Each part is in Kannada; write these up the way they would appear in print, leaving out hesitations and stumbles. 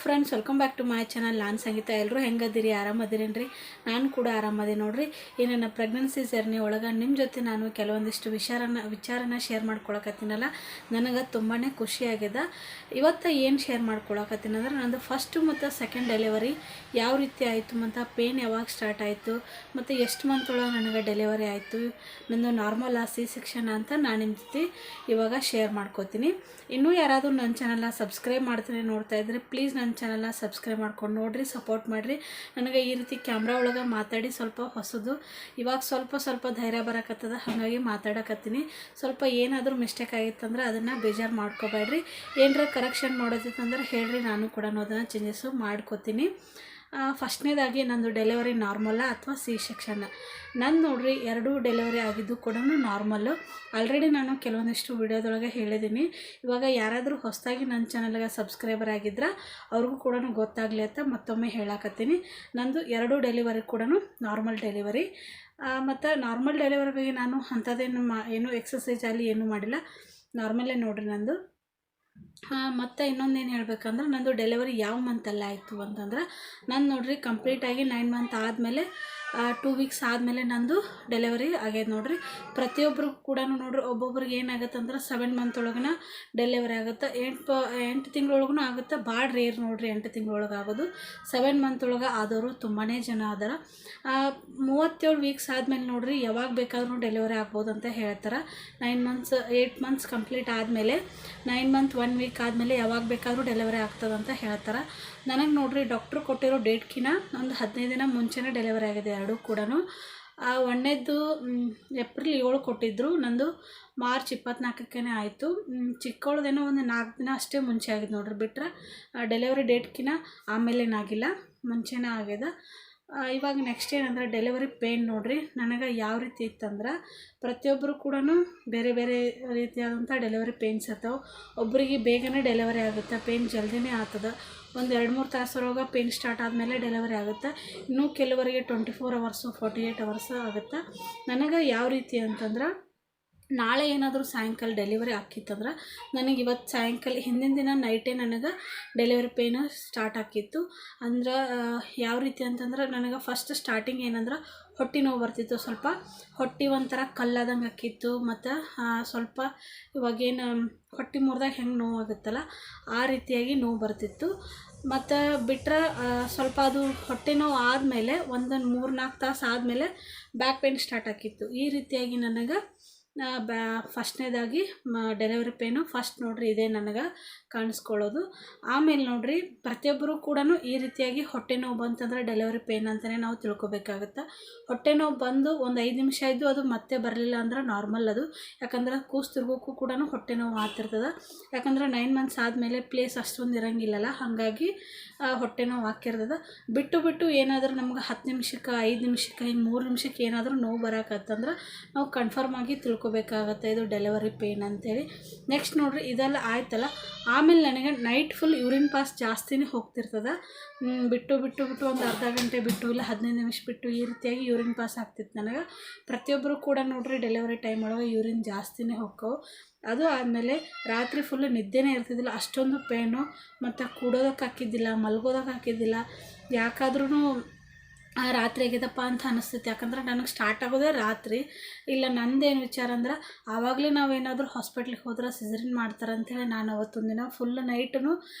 Friends, welcome back to my channel. ನಾನು ಸಂಗೀತ. ಎಲ್ಲರೂ ಹೆಂಗದಿರಿ? ಆರಾಮದಿರೇನ್ರಿ? ನಾನು ಕೂಡ ಆರಾಮದೆ ನೋಡ್ರಿ. ಈ ನನ್ನ ಪ್ರೆಗ್ನೆನ್ಸಿ ಜರ್ನಿ ಒಳಗೆ ನಿಮ್ಮ ಜೊತೆ ನಾನು ಕೆಲವೊಂದಿಷ್ಟು ವಿಚಾರನ ಶೇರ್ ಮಾಡ್ಕೊಳಕತ್ತೀನಲ್ಲ, ನನಗೆ ತುಂಬಾ ಖುಷಿಯಾಗಿದೆ. ಇವತ್ತು ಏನು ಶೇರ್ ಮಾಡ್ಕೊಳಕತ್ತೀನಿ ಅಂದ್ರೆ, ನಂದು ಫಸ್ಟು ಮತ್ತು ಸೆಕೆಂಡ್ ಡೆಲಿವರಿ ಯಾವ ರೀತಿ ಆಯಿತು, ಮತ್ತು ಪೇನ್ ಯಾವಾಗ ಸ್ಟಾರ್ಟ್ ಆಯಿತು, ಮತ್ತು ಎಷ್ಟು ಮಂತ್ ಒಳಗೆ ನನಗೆ ಡೆಲಿವರಿ ಆಯಿತು, ನಂದು ನಾರ್ಮಲ್ ಸಿ ಸೆಕ್ಷನ್ ಅಂತ ನಾನು ನಿಮ್ಮ ಜೊತೆ ಇವಾಗ ಶೇರ್ ಮಾಡ್ಕೋತೀನಿ. ಇನ್ನೂ ಯಾರಾದರೂ ನನ್ನ ಚಾನಲ್ನ ಸಬ್ಸ್ಕ್ರೈಬ್ ಮಾಡ್ತೀನಿ ನೋಡ್ತಾ ಇದ್ದರೆ ಪ್ಲೀಸ್ ನನ್ನ ಚಾನಲ್ನ ಸಬ್ಸ್ಕ್ರೈಬ್ ಮಾಡ್ಕೊಂಡು ನೋಡಿರಿ, ಸಪೋರ್ಟ್ ಮಾಡಿರಿ. ನನಗೆ ಈ ರೀತಿ ಕ್ಯಾಮ್ರಾ ಒಳಗೆ ಮಾತಾಡಿ ಸ್ವಲ್ಪ ಹೊಸದು, ಇವಾಗ ಸ್ವಲ್ಪ ಧೈರ್ಯ ಬರಕತ್ತದ, ಹಾಗಾಗಿ ಮಾತಾಡಕತ್ತೀನಿ. ಸ್ವಲ್ಪ ಏನಾದರೂ ಮಿಸ್ಟೇಕ್ ಆಗಿತ್ತಂದ್ರೆ ಅದನ್ನು ಬೇಜಾರು ಮಾಡ್ಕೋಬೇಡ್ರಿ. ಏನರ ಕರೆಕ್ಷನ್ ಮಾಡೋದಿತ್ತಂದ್ರೆ ಹೇಳ್ರಿ, ನಾನು ಕೂಡ ಅದನ್ನು ಚೇಂಜಸ್ಸು ಮಾಡ್ಕೋತೀನಿ. ಫಸ್ಟ್ನೇದಾಗಿ ನಂದು ಡೆಲಿವರಿ ನಾರ್ಮಲ್ಲ ಅಥವಾ ಸಿ ಸೆಕ್ಷನ್ನ. ನಂದು ನೋಡ್ರಿ, ಎರಡೂ ಡೆಲಿವರಿ ಆಗಿದ್ದು ಕೂಡ ನಾರ್ಮಲ್ಲು. ಆಲ್ರೆಡಿ ನಾನು ಕೆಲವೊಂದಿಷ್ಟು ವಿಡಿಯೋದೊಳಗೆ ಹೇಳಿದ್ದೀನಿ. ಇವಾಗ ಯಾರಾದರೂ ಹೊಸದಾಗಿ ನನ್ನ ಚಾನಲ್ಗೆ ಸಬ್ಸ್ಕ್ರೈಬರ್ ಆಗಿದ್ರೆ ಅವ್ರಿಗೂ ಕೂಡ ಗೊತ್ತಾಗಲಿ ಅಂತ ಮತ್ತೊಮ್ಮೆ ಹೇಳಕತ್ತೀನಿ. ನಂದು ಎರಡೂ ಡೆಲಿವರಿ ಕೂಡ ನಾರ್ಮಲ್ ಡೆಲಿವರಿ. ಮತ್ತು ನಾರ್ಮಲ್ ಡೆಲಿವರಿಗೆ ನಾನು ಅಂಥದ್ದೇನು ಏನು ಎಕ್ಸಸೈಜ್ ಅಲ್ಲಿ ಏನೂ ಮಾಡಿಲ್ಲ, ನಾರ್ಮಲ್ಲೇ ನೋಡ್ರಿ ನಂದು. ಮತ್ತು ಇನ್ನೊಂದೇನು ಹೇಳ್ಬೇಕಂದ್ರೆ, ನಂದು ಡೆಲಿವರಿ ಯಾವ ಮಂತಲ್ಲಿ ಆಯಿತು ಅಂತಂದ್ರೆ, ನಾನು ನೋಡ್ರಿ ಕಂಪ್ಲೀಟಾಗಿ 9 ಮಂತ್ ಆದಮೇಲೆ 2 ವೀಕ್ಸ್ ಆದಮೇಲೆ ನಂದು ಡೆಲಿವರಿ ಆಗ್ಯದ ನೋಡ್ರಿ. ಪ್ರತಿಯೊಬ್ಬರಿಗೂ ಕೂಡ ನೋಡ್ರಿ, ಒಬ್ಬೊಬ್ರಿಗೆ ಏನಾಗುತ್ತೆ ಅಂದ್ರೆ 7 ಮಂತ್ ಒಳಗೆ ಡೆಲಿವರಿ ಆಗುತ್ತೆ, 8 ತಿಂಗಳೊಳಗೂ ಆಗುತ್ತೆ. ಭಾಳ ರೇರ್ ನೋಡ್ರಿ 8 ತಿಂಗಳೊಳಗೆ ಆಗೋದು. 7 ಮಂತ್ ಒಳಗೆ ಆದವರು ತುಂಬಾ ಜನ ಅದಾರ. 37 ವೀಕ್ಸ್ ಆದಮೇಲೆ ನೋಡ್ರಿ ಯಾವಾಗ ಬೇಕಾದ್ರೂ ಡೆಲಿವರಿ ಆಗ್ಬೋದು ಅಂತ ಹೇಳ್ತಾರೆ. 8 ಮಂತ್ಸ್ ಕಂಪ್ಲೀಟ್ ಆದಮೇಲೆ 9 ಮಂತ್ 1 ವೀಕ್ ಆದಮೇಲೆ ಯಾವಾಗ ಬೇಕಾದರೂ ಡೆಲಿವರಿ ಆಗ್ತದಂತ ಹೇಳ್ತಾರೆ. ನನಗೆ ನೋಡ್ರಿ ಡಾಕ್ಟ್ರು ಕೊಟ್ಟಿರೋ ಡೇಟ್ಕಿನ ಒಂದು 15 ದಿನ ಮುಂಚೆನೇ ಡೆಲಿವರಿ ಆಗಿದೆ ಎರಡೂ ಕೂಡ. ಒಂದನೇದು ಏಪ್ರಿಲ್ 7 ಕೊಟ್ಟಿದ್ದರು, ನಂದು ಮಾರ್ಚ್ 24ಕ್ಕೆ ಆಯಿತು. ಚಿಕ್ಕವಳದೇನೋ ಒಂದು 4 ದಿನ ಅಷ್ಟೇ ಮುಂಚೆ ಆಗಿದೆ ನೋಡ್ರಿ, ಬಿಟ್ಟರೆ ಡೆಲಿವರಿ ಡೇಟ್ಕಿನ ಆಮೇಲೇನಾಗಿಲ್ಲ, ಮುಂಚೆನೇ ಆಗಿದೆ. ಇವಾಗ ನೆಕ್ಸ್ಟ್ ಏನಂದ್ರೆ ಡೆಲಿವರಿ ಪೇನ್ ನೋಡ್ರಿ ನನಗೆ ಯಾವ ರೀತಿ ಇತ್ತಂದ್ರೆ, ಪ್ರತಿಯೊಬ್ಬರು ಕೂಡ ಬೇರೆ ಬೇರೆ ರೀತಿಯಾದಂಥ ಡೆಲಿವರಿ ಪೇನ್ಸ್ ಇರ್ತಾವೆ. ಒಬ್ಬರಿಗೆ ಬೇಗನೆ ಡೆಲಿವರಿ ಆಗುತ್ತೆ, ಪೇನ್ ಜಲ್ದಿನೇ ಆಗ್ತದೆ. ಒಂದು 2-3 ತಾಸರೊಳಗೆ ಪೇನ್ ಸ್ಟಾರ್ಟ್ ಆದಮೇಲೆ ಡೆಲಿವರಿ ಆಗುತ್ತೆ. ಇನ್ನೂ ಕೆಲವರಿಗೆ 24 ಅವರ್ಸು 48 ಅವರ್ಸು ಆಗುತ್ತೆ. ನನಗೆ ಯಾವ ರೀತಿ ಅಂತಂದ್ರೆ, ನಾಳೆ ಏನಾದರೂ ಸಾಯಂಕಾಲ ಡೆಲಿವರಿ ಆಕಿತ್ತಂದ್ರೆ ನನಗೆ ಇವತ್ತು ಸಾಯಂಕಾಲ ಹಿಂದಿನ ದಿನ ನೈಟೇ ನನಗೆ ಡೆಲಿವರಿ ಪೇನು ಸ್ಟಾರ್ಟ್ ಆಕಿತ್ತು. ಅಂದ್ರೆ ಯಾವ ರೀತಿ ಅಂತಂದ್ರೆ, ನನಗೆ ಫಸ್ಟ್ ಸ್ಟಾರ್ಟಿಂಗ್ ಏನಂದ್ರೆ ಹೊಟ್ಟೆ ನೋವು ಬರ್ತಿತ್ತು. ಸ್ವಲ್ಪ ಹೊಟ್ಟೆ ಒಂಥರ ಕಲ್ಲಾದಂಗೆ ಆಕಿತ್ತು. ಮತ್ತು ಸ್ವಲ್ಪ ಇವಾಗೇನು ಹೊಟ್ಟೆ ಮುರಿದಾಗ ಹೆಂಗೆ ನೋವು ಆಗುತ್ತಲ್ಲ ಆ ರೀತಿಯಾಗಿ ನೋವು ಬರ್ತಿತ್ತು. ಮತ್ತು ಬಿಟ್ಟರೆ ಸ್ವಲ್ಪ ಅದು ಹೊಟ್ಟೆ ನೋವು ಆದಮೇಲೆ ಒಂದು 3-4 ತಾಸು ಆದಮೇಲೆ ಬ್ಯಾಕ್ ಪೇನ್ ಸ್ಟಾರ್ಟ್ ಆಕಿತ್ತು. ಈ ರೀತಿಯಾಗಿ ನನಗೆ ಫಸ್ಟ್ನೇದಾಗಿ ಡೆಲಿವರಿ ಪೇನು ಫಸ್ಟ್ ನೋಡ್ರಿ ಇದೇ ನನಗೆ ಕಾಣಿಸ್ಕೊಳ್ಳೋದು. ಆಮೇಲೆ ನೋಡ್ರಿ ಪ್ರತಿಯೊಬ್ಬರು ಕೂಡ ಈ ರೀತಿಯಾಗಿ ಹೊಟ್ಟೆ ನೋವು ಬಂತಂದ್ರೆ ಡೆಲಿವರಿ ಪೇನ್ ಅಂತಲೇ ನಾವು ತಿಳ್ಕೊಬೇಕಾಗುತ್ತೆ. ಹೊಟ್ಟೆ ನೋವು ಬಂದು ಒಂದು 5 ನಿಮಿಷ ಇದ್ದು ಅದು ಮತ್ತೆ ಬರಲಿಲ್ಲ ಅಂದ್ರೆ ನಾರ್ಮಲ್ ಅದು. ಯಾಕಂದ್ರೆ ಕೂಸು ತಿರ್ಗೋಕ್ಕೂ ಕೂಡ ಹೊಟ್ಟೆ ನೋವು ಆಗ್ತಿರ್ತದೆ. ಯಾಕಂದ್ರೆ 9 ಮಂತ್ಸ್ ಆದಮೇಲೆ ಪ್ಲೇಸ್ ಅಷ್ಟೊಂದು ಇರೋಂಗಿಲ್ಲಲ್ಲ, ಹಾಗಾಗಿ ಹೊಟ್ಟೆ ನೋವು ಹಾಕಿರ್ತದೆ. ಬಿಟ್ಟು ಏನಾದರೂ ನಮ್ಗೆ 10 ನಿಮಿಷಕ್ಕೆ 5 ನಿಮಿಷಕ್ಕೆ ಹಿಂಗೆ 3 ನಿಮಿಷಕ್ಕೆ ಏನಾದರೂ ನೋವು ಬರೋಕತ್ತಂದ್ರೆ ನಾವು ಕನ್ಫರ್ಮ್ ಆಗಿ ತಿಳ್ಕೊಬೇಕಾಗತ್ತೆ ಇದು ಡೆಲಿವರಿ ಪೇನ್ ಅಂತೇಳಿ. ನೆಕ್ಸ್ಟ್ ನೋಡ್ರಿ ಇದೆಲ್ಲ ಆಯ್ತಲ್ಲ, ಆಮೇಲೆ ನನಗೆ ನೈಟ್ ಫುಲ್ ಯೂರಿನ್ ಪಾಸ್ ಜಾಸ್ತಿನೇ ಹೋಗ್ತಿರ್ತದೆ. ಬಿಟ್ಟು ಒಂದು ಅರ್ಧ ಗಂಟೆ ಬಿಟ್ಟು ಇಲ್ಲ 15 ನಿಮಿಷ ಬಿಟ್ಟು ಈ ರೀತಿಯಾಗಿ ಯೂರಿನ್ ಪಾಸ್ ಆಗ್ತಿತ್ತು ನನಗೆ. ಪ್ರತಿಯೊಬ್ಬರು ಕೂಡ ನೋಡ್ರಿ ಡೆಲಿವರಿ ಟೈಮ್ ಒಳಗೆ ಯೂರಿನ್ ಜಾಸ್ತಿನೇ ಹೋಕ್ಕವು. ಅದು ಆದಮೇಲೆ ರಾತ್ರಿ ಫುಲ್ಲು ನಿದ್ದೆನೇ ಇರ್ತಿದ್ದಿಲ್ಲ, ಅಷ್ಟೊಂದು ಪೇನು. ಮತ್ತು ಕೂಡೋದಕ್ಕೆ ಹಾಕಿದ್ದಿಲ್ಲ, ಮಲ್ಗೋದಕ್ಕೆ ಹಾಕಿದ್ದಿಲ್ಲ. ಯಾಕಾದ್ರೂ ರಾತ್ರಿ ಆಗಿದಪ್ಪ ಅಂತ ಅನಿಸ್ತೈತಿ. ಯಾಕಂದ್ರೆ ನನಗೆ ಸ್ಟಾರ್ಟ್ ಆಗೋದೇ ರಾತ್ರಿ. ಇಲ್ಲ ನಂದೇನು ವಿಚಾರ ಅಂದ್ರೆ, ಆವಾಗಲೇ ನಾವೇನಾದರೂ ಹಾಸ್ಪಿಟ್ಲಿಗೆ ಹೋದ್ರೆ ಸಿಸರಿನ್ ಮಾಡ್ತಾರೆ ಅಂಥೇಳಿ ನಾನು ಅವತ್ತೊಂದು ದಿನ ಫುಲ್ ನೈಟು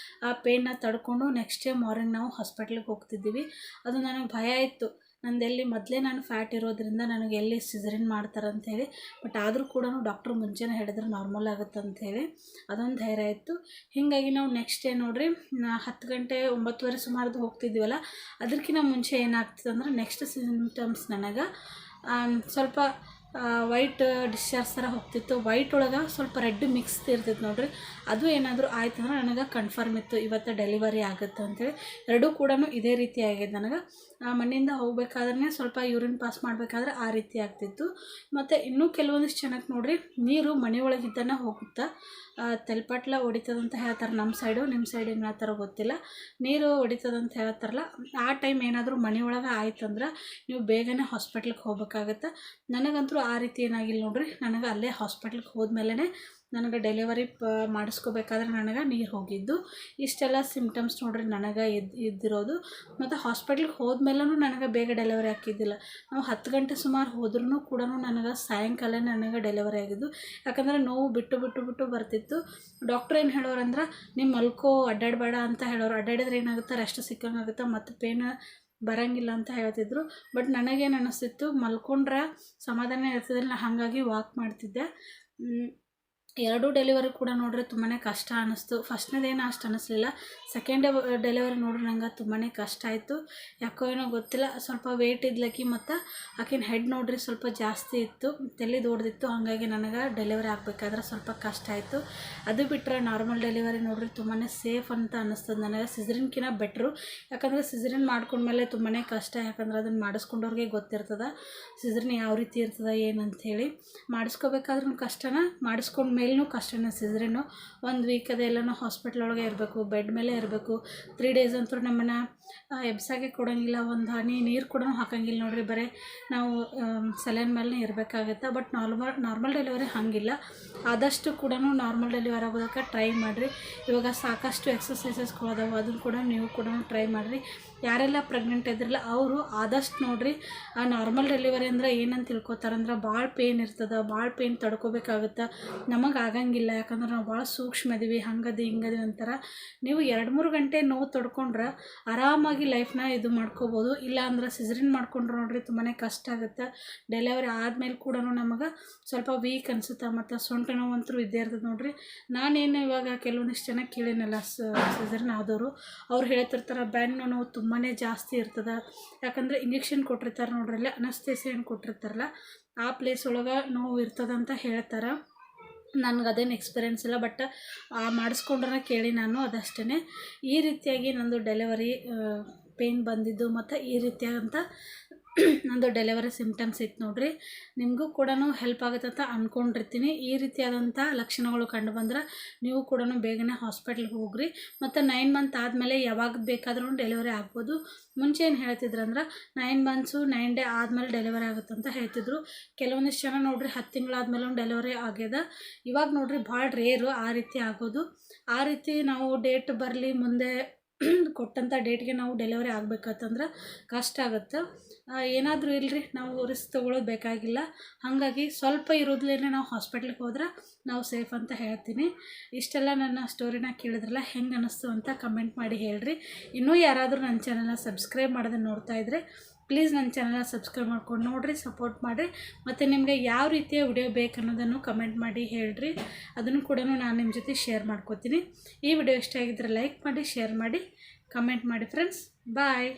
ಆ ಪೇನ್ನ ತಡ್ಕೊಂಡು ನೆಕ್ಸ್ಟ್ ಡೇ ಮಾರ್ನಿಂಗ್ ನಾವು ಹಾಸ್ಪಿಟ್ಲಿಗೆ ಹೋಗ್ತಿದ್ದೀವಿ. ಅದು ನನಗೆ ಭಯ ಇತ್ತು, ನಂದೆಲ್ಲಿ ಮೊದಲೇ ನಾನು ಫ್ಯಾಟ್ ಇರೋದ್ರಿಂದ ನನಗೆ ಎಲ್ಲಿ ಸಿಸರಿನ್ ಮಾಡ್ತಾರೆ ಅಂಥೇಳಿ. ಬಟ್ ಆದರೂ ಕೂಡ ಡಾಕ್ಟ್ರು ಮುಂಚೆನೇ ಹೇಳಿದ್ರು ನಾರ್ಮಲ್ ಆಗುತ್ತೆ ಅಂಥೇಳಿ, ಅದೊಂದು ಧೈರ್ಯ ಇತ್ತು. ಹೀಗಾಗಿ ನಾವು ನೆಕ್ಸ್ಟ್ ಡೇ ನೋಡ್ರಿ 10 ಗಂಟೆ 9:30 ಸುಮಾರದು ಹೋಗ್ತಿದ್ದೀವಲ್ಲ, ಅದಕ್ಕಿಂತ ಮುಂಚೆ ಏನಾಗ್ತದೆ ಅಂದ್ರೆ ನೆಕ್ಸ್ಟ್ ಸಿಂಟಮ್ಸ್ ನನಗೆ ಸ್ವಲ್ಪ ವೈಟ್ ಡಿಸ್ಚಾರ್ಜ್ ಥರ ಹೋಗ್ತಿತ್ತು. ವೈಟ್ ಒಳಗೆ ಸ್ವಲ್ಪ ರೆಡ್ ಮಿಕ್ಸ್ ಇರ್ತಿತ್ತು ನೋಡ್ರಿ. ಅದು ಏನಾದರೂ ಆಯ್ತಂದ್ರೆ ನನಗೆ ಕನ್ಫರ್ಮ್ ಇತ್ತು ಇವತ್ತು ಡೆಲಿವರಿ ಆಗುತ್ತೆ ಅಂಥೇಳಿ. ಎರಡೂ ಕೂಡ ಇದೇ ರೀತಿ ಆಗಿದೆ ನನಗೆ. ಮನೆಯಿಂದ ಹೋಗ್ಬೇಕಾದ್ರೆ ಸ್ವಲ್ಪ ಯೂರಿನ್ ಪಾಸ್ ಮಾಡಬೇಕಾದ್ರೆ ಆ ರೀತಿ ಆಗ್ತಿತ್ತು. ಮತ್ತು ಇನ್ನೂ ಕೆಲವೊಂದಿಷ್ಟು ಜನಕ್ಕೆ ನೋಡ್ರಿ ನೀರು ಮನೆ ಒಳಗಿದ್ದನೇ ಹೋಗುತ್ತೆ, ತೆಲ್ಪಟ್ಲ ಹೊಡಿತದಂತ ಹೇಳ್ತಾರೆ ನಮ್ಮ ಸೈಡು. ನಿಮ್ಮ ಸೈಡ್ ಏನು ಹೇಳ್ತಾರೋ ಗೊತ್ತಿಲ್ಲ. ನೀರು ಹೊಡಿತದಂತ ಹೇಳ್ತಾರಲ್ಲ, ಆ ಟೈಮ್ ಏನಾದರೂ ಮನೆ ಒಳಗೆ ಆಯ್ತಂದ್ರೆ ನೀವು ಬೇಗನೆ ಹಾಸ್ಪಿಟ್ಲಿಗೆ ಹೋಗ್ಬೇಕಾಗತ್ತೆ. ನನಗಂತೂ ಆದರೂ ಆ ರೀತಿ ಏನಾಗಿಲ್ಲ ನೋಡ್ರಿ. ನನಗೆ ಅಲ್ಲೇ ಹಾಸ್ಪಿಟ್ಲಿಗೆ ಹೋದ್ಮೇಲೆ ನನಗೆ ಡೆಲಿವರಿ ಮಾಡಿಸ್ಕೋಬೇಕಾದ್ರೆ ನನಗೆ ನೀರು ಹೋಗಿದ್ದು. ಇಷ್ಟೆಲ್ಲ ಸಿಮ್ಟಮ್ಸ್ ನೋಡ್ರಿ ನನಗೆ ಇದ್ದಿರೋದು. ಮತ್ತು ಹಾಸ್ಪಿಟ್ಲಿಗೆ ಹೋದ್ಮೇಲೂ ನನಗೆ ಬೇಗ ಡೆಲಿವರಿ ಆಗ್ತಿದ್ದಿಲ್ಲ. ನಾವು 10 ಗಂಟೆ ಸುಮಾರು ಹೋದ್ರೂ ಕೂಡ ನನಗೆ ಸಾಯಂಕಾಲ ನನಗೆ ಡೆಲಿವರಿ ಆಗಿದ್ದು. ಯಾಕಂದರೆ ನೋವು ಬಿಟ್ಟು ಬರ್ತಿತ್ತು. ಡಾಕ್ಟ್ರ್ ಏನು ಹೇಳೋರಂದ್ರೆ ನೀವು ಮಲ್ಕೋ, ಅಡ್ಡಾಡಬೇಡ ಅಂತ ಹೇಳೋರು. ಅಡ್ಡಾಡಿದ್ರೆ ಏನಾಗುತ್ತೆ, ರೆಸ್ಟ್ ಸಿಕ್ಕಂಗಾಗುತ್ತೆ, ಮತ್ತು ಪೇನ್ ಬರೋಂಗಿಲ್ಲ ಅಂತ ಹೇಳ್ತಿದ್ರು. ಬಟ್ ನನಗೇನು ಅನ್ನಿಸ್ತಿತ್ತು, ಮಲ್ಕೊಂಡ್ರೆ ಸಮಾಧಾನ ಇರ್ತದಿಲ್ಲ. ಹಾಗಾಗಿ ವಾಕ್ ಮಾಡ್ತಿದ್ದೆ. 2 ಡೆಲಿವರಿ ಕೂಡ ನೋಡ್ರಿ ತುಂಬಾ ಕಷ್ಟ ಅನ್ನಿಸ್ತು. ಫಸ್ಟ್ನೇದೇನು ಅಷ್ಟು ಅನ್ನಿಸ್ಲಿಲ್ಲ. ಸೆಕೆಂಡ್ ಡೆಲಿವರಿ ನೋಡ್ರಿ ನಂಗೆ ತುಂಬಾ ಕಷ್ಟ ಆಯಿತು. ಯಾಕೋ ಏನೋ ಗೊತ್ತಿಲ್ಲ, ಸ್ವಲ್ಪ ವೆಯ್ಟ್ ಇದ್ಲಕ್ಕಿ, ಮತ್ತು ಆಕಿನ ಹೆಡ್ ನೋಡ್ರಿ ಸ್ವಲ್ಪ ಜಾಸ್ತಿ ಇತ್ತು, ತಲೆ ದೊಡ್ಡದಿತ್ತು. ಹಾಗಾಗಿ ನನಗೆ ಡೆಲಿವರಿ ಆಗಬೇಕಾದ್ರೆ ಸ್ವಲ್ಪ ಕಷ್ಟ ಆಯಿತು. ಅದು ಬಿಟ್ಟರೆ ನಾರ್ಮಲ್ ಡೆಲಿವರಿ ನೋಡ್ರಿ ತುಂಬಾ ಸೇಫ್ ಅಂತ ಅನ್ನಿಸ್ತದೆ ನನಗೆ. ಸಿಸರಿನ್ಕಿಂತ ಬೆಟ್ರು. ಯಾಕಂದರೆ ಸಿಸರಿನ್ ಮಾಡ್ಕೊಂಡ್ಮೇಲೆ ತುಂಬಾ ಕಷ್ಟ. ಯಾಕಂದ್ರೆ ಅದನ್ನು ಮಾಡಿಸ್ಕೊಂಡವ್ರಿಗೆ ಗೊತ್ತಿರ್ತದೆ ಸಿಸರಿನ್ ಯಾವ ರೀತಿ ಇರ್ತದೆ ಏನಂಥೇಳಿ. ಮಾಡಿಸ್ಕೋಬೇಕಾದ್ರೂ ಕಷ್ಟನ, ಮಾಡಿಸ್ಕೊಂಡ ಮೇಲೂ ಕಷ್ಟನೇ. ಸಿಸರಿನ್ನು 1 ವೀಕ್ ಅದೆಲ್ಲನೂ ಹಾಸ್ಪಿಟ್ಲ್ ಒಳಗೆ ಇರಬೇಕು, ಬೆಡ್ ಮೇಲೆ ಇರಬೇಕು. 3 ಡೇಸ್ ಅಂತೂ ನಮ್ಮನ್ನು ಎಬ್ಸಾಗೆ ಕೊಡೋಂಗಿಲ್ಲ, ಒಂದು ಹನಿ ನೀರು ಕೂಡ ಹಾಕೋಂಗಿಲ್ಲ ನೋಡ್ರಿ. ಬರೀ ನಾವು ಸಲೈನ್ ಮೇಲೆ ಇರಬೇಕಾಗತ್ತೆ. ಬಟ್ ನಾರ್ಮಲ್ ಡೆಲಿವರಿ ಹಾಗಿಲ್ಲ. ಆದಷ್ಟು ಕೂಡ ನಾರ್ಮಲ್ ಡೆಲಿವರಿ ಆಗೋದಕ್ಕೆ ಟ್ರೈ ಮಾಡಿರಿ. ಇವಾಗ ಸಾಕಷ್ಟು ಎಕ್ಸಸೈಸಸ್ಗಳದಾವೆ, ಅದನ್ನು ಕೂಡ ನೀವು ಕೂಡ ಟ್ರೈ ಮಾಡಿರಿ. ಯಾರೆಲ್ಲ ಪ್ರೆಗ್ನೆಂಟ್ ಇದ್ರಲ್ಲ ಅವರು ಆದಷ್ಟು ನೋಡಿರಿ. ಆ ನಾರ್ಮಲ್ ಡೆಲಿವರಿ ಅಂದ್ರೆ ಏನಂತ ತಿಳ್ಕೊತಾರಂದ್ರೆ ಭಾಳ ಪೇನ್ ಇರ್ತದೆ, ಭಾಳ ಪೇನ್ ತಡ್ಕೋಬೇಕಾಗುತ್ತೆ. ನಮಗೆ ಆಗಂಗಿಲ್ಲ, ಯಾಕಂದ್ರೆ ನಾವು ಭಾಳ ಸೂಕ್ಷ್ಮ ಇದೀವಿ, ಹಂಗದಿ ಹಿಂಗದಿ ಅಂತಾರೆ. ನೀವು 2-3 ಗಂಟೆ ನೋವು ತಡ್ಕೊಂಡ್ರೆ ಆರಾಮಾಗಿ ಲೈಫ್ನ ಇದು ಮಾಡ್ಕೋಬೋದು. ಇಲ್ಲ ಅಂದ್ರೆ ಸಿಸರಿನ್ ಮಾಡ್ಕೊಂಡ್ರೆ ನೋಡ್ರಿ ತುಂಬಾ ಕಷ್ಟ ಆಗುತ್ತೆ. ಡೆಲಿವರಿ ಆದಮೇಲೆ ಕೂಡ ನಮಗೆ ಸ್ವಲ್ಪ ವೀಕ್ ಅನಿಸುತ್ತೆ, ಮತ್ತು ಸೊಂಟ ನೋವಂತೂ ಇದ್ದೇ ಇರ್ತದೆ ನೋಡ್ರಿ. ನಾನೇನು ಇವಾಗ ಕೆಲವೊಂದಿಷ್ಟು ಜನ ಕೇಳಿನಲ್ಲ ಸಿಸರಿನ್ ಆದವರು, ಅವ್ರು ಹೇಳ್ತಿರ್ತಾರೆ ಬೆನ್ನು ನೋವು ತುಂಬಾ ಜಾಸ್ತಿ ಇರ್ತದೆ. ಯಾಕಂದರೆ ಇಂಜೆಕ್ಷನ್ ಕೊಟ್ಟಿರ್ತಾರೆ ನೋಡ್ರಿ, ಅಲ್ಲಿ ಅನಸ್ತೇಸಿಯನ್ ಕೊಟ್ಟಿರ್ತಾರಲ್ಲ ಆ ಪ್ಲೇಸ್ ಒಳಗೆ ನೋವು ಇರ್ತದಂತ ಹೇಳ್ತಾರೆ. ನನಗೆ ಅದೇನು ಎಕ್ಸ್ಪೀರಿಯೆನ್ಸ್ ಇಲ್ಲ, ಬಟ್ ಮಾಡಿಸ್ಕೊಂಡ್ರೆ ಕೇಳಿ ನಾನು ಅದಷ್ಟೇ. ಈ ರೀತಿಯಾಗಿ ನಂದು ಡೆಲಿವರಿ ಪೇನ್ ಬಂದಿದ್ದು, ಮತ್ತು ಈ ರೀತಿಯಾಗಂತ ನಂದು ಡೆಲಿವರಿ ಸಿಮ್ಟಮ್ಸ್ ಇತ್ತು ನೋಡ್ರಿ. ನಿಮಗೂ ಕೂಡ ಹೆಲ್ಪ್ ಆಗುತ್ತೆ ಅಂತ ಅಂದ್ಕೊಂಡಿರ್ತೀನಿ. ಈ ರೀತಿಯಾದಂಥ ಲಕ್ಷಣಗಳು ಕಂಡು ಬಂದ್ರೆ ನೀವು ಕೂಡ ಬೇಗನೆ ಹಾಸ್ಪಿಟ್ಲಿಗೆ ಹೋಗ್ರಿ. ಮತ್ತು 9 ಮಂತ್ ಆದಮೇಲೆ ಯಾವಾಗ ಬೇಕಾದ್ರೂ ಡೆಲಿವರಿ ಆಗ್ಬೋದು. ಮುಂಚೆ ಏನು ಹೇಳ್ತಿದ್ರಂದ್ರೆ 9 ಮಂತ್ಸು 9 ಡೇ ಆದಮೇಲೆ ಡೆಲಿವರಿ ಆಗುತ್ತೆ ಅಂತ ಹೇಳ್ತಿದ್ರು. ಕೆಲವೊಂದಿಷ್ಟು ಜನ ನೋಡ್ರಿ 10 ತಿಂಗಳಾದ್ಮೇಲೆ ಡೆಲಿವರಿ ಆಗ್ಯದ. ಇವಾಗ ನೋಡ್ರಿ ಭಾಳ ರೇರು ಆ ರೀತಿ ಆಗೋದು. ಆ ರೀತಿ ನಾವು ಡೇಟ್ ಬರಲಿ ಮುಂದೆ ಕೊಟ್ಟಂಥ ಡೇಟ್ಗೆ ನಾವು ಡೆಲಿವರಿ ಆಗಬೇಕಂತಂದ್ರೆ ಕಷ್ಟ ಆಗುತ್ತೆ. ಏನಾದರೂ ಇಲ್ಲರಿ, ನಾವು ರಿಸ್ಕ್ ತೊಗೊಳ್ಳೋದು ಬೇಕಾಗಿಲ್ಲ. ಹಾಗಾಗಿ ಸ್ವಲ್ಪ ಇರೋದ್ಲೇ ನಾವು ಹಾಸ್ಪಿಟ್ಲಿಗೆ ಹೋದ್ರೆ ನಾವು ಸೇಫ್ ಅಂತ ಹೇಳ್ತೀನಿ. ಇಷ್ಟೆಲ್ಲ ನನ್ನ ಸ್ಟೋರಿನ ಕೇಳಿದ್ರಲ್ಲ, ಹೆಂಗೆ ಅನ್ನಿಸ್ತು ಅಂತ ಕಮೆಂಟ್ ಮಾಡಿ ಹೇಳ್ರಿ. ಇನ್ನೂ ಯಾರಾದರೂ ನನ್ನ ಚಾನಲ್ನ ಸಬ್ಸ್ಕ್ರೈಬ್ ಮಾಡೋದನ್ನು ನೋಡ್ತಾ ಇದ್ದರೆ ಪ್ಲೀಸ್ ನನ್ನ ಚಾನಲ್ನ ಸಬ್ಸ್ಕ್ರೈಬ್ ಮಾಡ್ಕೊಂಡು ನೋಡಿರಿ, ಸಪೋರ್ಟ್ ಮಾಡಿರಿ. ಮತ್ತು ನಿಮಗೆ ಯಾವ ರೀತಿಯ ವಿಡಿಯೋ ಬೇಕು ಅನ್ನೋದನ್ನು ಕಮೆಂಟ್ ಮಾಡಿ ಹೇಳ್ರಿ. ಅದನ್ನು ಕೂಡ ನಾನು ನಿಮ್ಮ ಜೊತೆ ಶೇರ್ ಮಾಡ್ಕೋತೀನಿ. ಈ ವಿಡಿಯೋ ಇಷ್ಟ ಆಗಿದ್ದರೆ ಲೈಕ್ ಮಾಡಿ, ಶೇರ್ ಮಾಡಿ, ಕಮೆಂಟ್ ಮಾಡಿ ಫ್ರೆಂಡ್ಸ್. ಬಾಯ್.